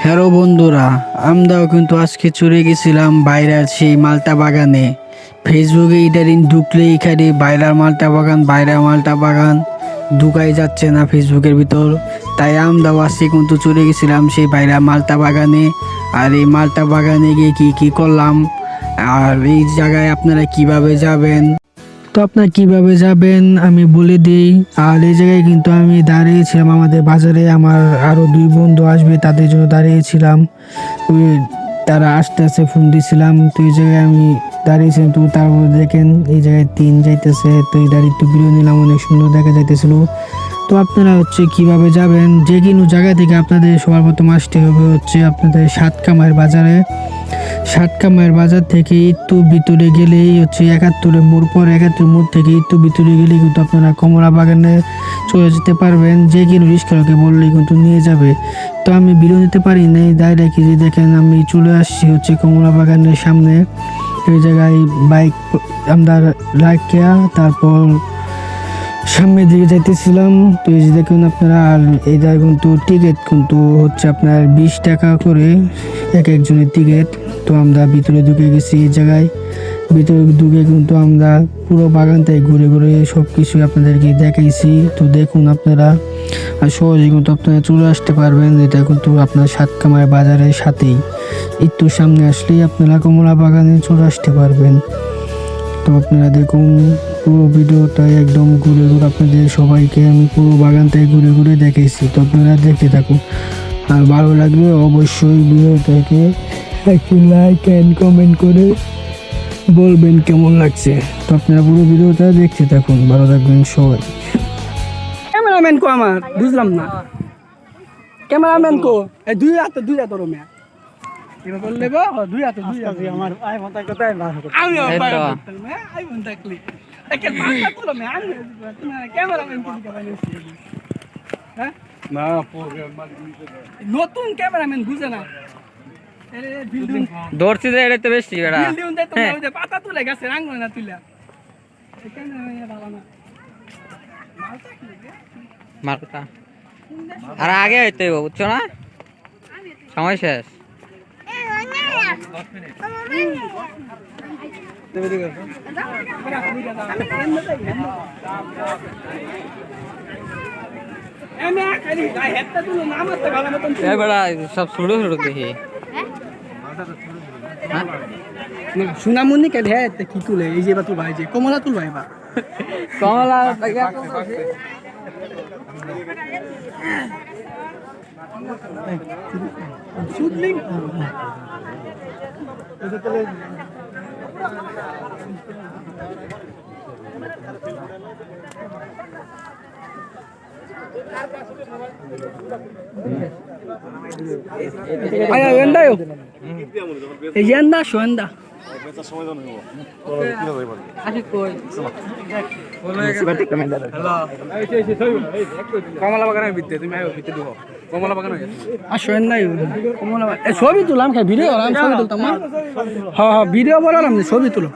Hello বন্ধুরা, আমরাও কিন্তু আজকে চলে গেছিলাম বাইরের সেই মালটা বাগানে। ফেসবুকে ইদারিং ঢুকলে এখানে বাইরের মালটা বাগান ঢুকাই যাচ্ছে না ফেসবুকের ভিতর। তাই আমরাও আজকে কিন্তু চলে গেছিলাম সেই বাইরের মালটা বাগানে। আর এই মালটা বাগানে গিয়ে কি করলাম, আর এই জায়গায় আপনারা কিভাবে যাবেন, তো আপনারা কিভাবে যাবেন আমি বলে দিই। আর এই জায়গায় কিন্তু আমি দাঁড়িয়েছিলাম আমাদের বাজারে, আমার আরও দুই বন্ধু আসবে তাদের জন্য দাঁড়িয়েছিলাম। ওই তারা আস্তে আস্তে ফোন দিছিলাম, তো এই জায়গায় আমি দাঁড়িয়েছিলাম। তো তারপর দেখেন এই জায়গায় তিন যাইতেছে, তো এই দাঁড়িয়ে একটু ভিডিও নিলাম, অনেক সুন্দর দেখা যাইতেছিল। তো আপনারা কিভাবে যাবেন, যে কোনো জায়গা থেকে আপনাদের সবার প্রথম আসতে হবে আপনাদের সাতকামাইয়ের বাজারে। সাতকামাইয়ের বাজার থেকে একটু ভিতরে গেলেই ৭১-এর মোড়, পর ৭১ মোড় থেকে একটু ভিতরে গেলেই কিন্তু আপনারা কমলা বাগানে চলে যেতে পারবেন। যে কোনো রিস্কারকে বললেই কিন্তু নিয়ে যাবে। তো আমি ভিডিও নিতে পারি নাই, ডাইরেক্ট যে দেখেন আমি চলে আসছি কমলা বাগানের সামনে। এই জায়গায় বাইক আমরা রাখিয়া তারপর সামনের দিকে যাইতেছিলাম। তো এই যে দেখুন আপনারা, আর এই জায়গায় কিন্তু টিকিট কিন্তু আপনার 20 টাকা করে এক একজনের টিকিট। তো আমরা ভিতরে ঢুকে গেছি। এই জায়গায় ভিতরে ঢুকে কিন্তু আমরা পুরো বাগানটাই ঘুরে ঘুরে সব কিছু আপনাদেরকে দেখাইছি। তো দেখুন আপনারা, আর সহজে কিন্তু আপনারা চলে আসতে পারবেন। এটা কিন্তু আপনার সাতকামাই বাজারের সাথেই, একটু সামনে আসলেই আপনারা কমলা বাগানে চলে আসতে পারবেন। তো আপনারা দেখুন পুরো ভিডিওটাই একদম ঘুরে ঘুরে আপনাদের সবাইকে আমি পুরো বাগানটাই ঘুরে ঘুরে দেখাইছি। তো আপনারা দেখতে থাকুন, আর ভালো লাগলে অবশ্যই ভিডিওটাকে একটি লাইক অ্যান্ড কমেন্ট করে বলবেন কেমন লাগছে। তো আপনারা পুরো ভিডিওটা দেখতে থাকুন, ভালো থাকবেন সবাই। ক্যামেরাম্যান কো আমার বুঝলাম না, ক্যামেরাম্যান কো এই দুই হাত রো মেয়া এবার বললে গো দুই হাত আমার আইফোন থাকতে তাই না আমি আইফোন থাকলে একে মাথা তুলো মে আমি ক্যামেরাম্যান কি বানাইছি হ্যাঁ না নতুন ক্যামেরাম্যান বুঝে না দর্শি দে এটা তো বেশি বেড়া বিল্ডিং দে তো ওই যে পাতা তুলে গেছে রাঙ্গ না তুইলা ক্যামেরাম্যান বাবা না মারতা আর আগে হইতে বুঝছো না, সময় শেষ। সব ছোটো ছোটো দেখি সোনামণি কে ঢে কি তুলে এই যে বা তুল ভাই যে কমলা তুল ভাই বা কমলা শুটলিং আয়া এন্ডায়ো এই এন্ডা শোন্ডা কমলা বাগানের ভিতরে তুমি ভিতরে ঢুকো, কমলা বাগান হয়ে গেছে। আসেন নাই কমলা ছবি তুলাম, ভিডিও ছবি তুলতাম। হ্যাঁ ভিডিও বললাম ছবি তুলো।